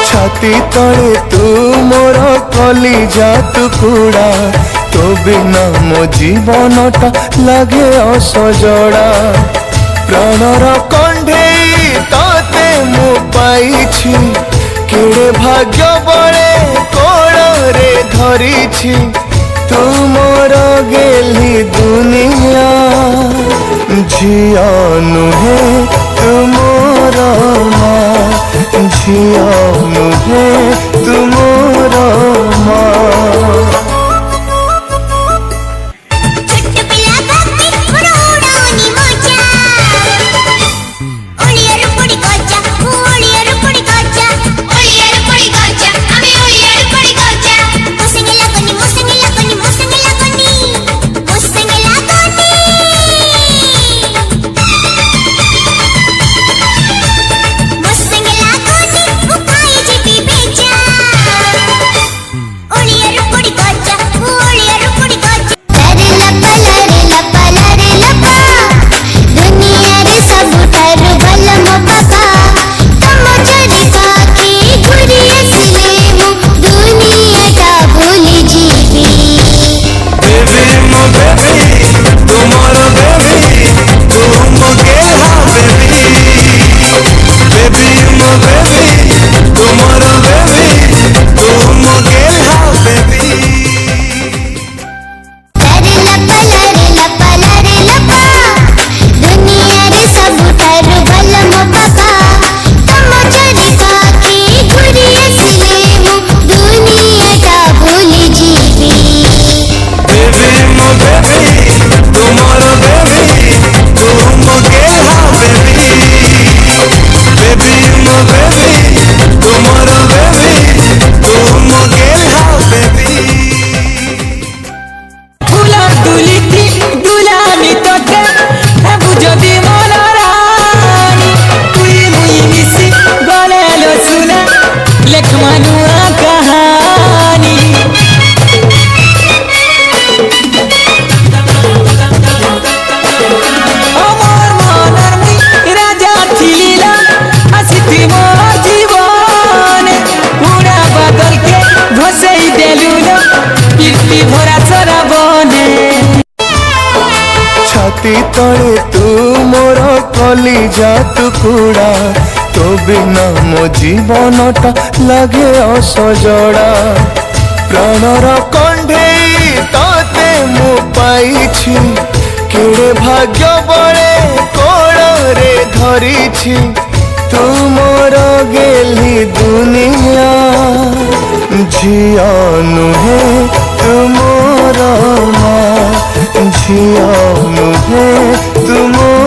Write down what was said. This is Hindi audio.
छाती तले तू मोर कलिजा टुकुड़ा तो बिना मो जीवनटा लगे असजड़ा प्राणर कंढेई ताते मु पाइछि केड़े भाग्य बड़े कोड़े धरिछि तू मोर गेली दुनिया झिया नुहे तू मोर माँ झिया नुहे तू मोर माँ। छाती तले तू मोर कलिजा टुकुड़ा तो बिना मो जीवनटा लगे असजड़ा प्राणर कंढेई ताते मु पाइछि केड़े भाग्य बड़े कोड़े धरिछि तू मोर गेली दुनिया झिया नुहे तू मोर माँ झिया नुहे तू मोर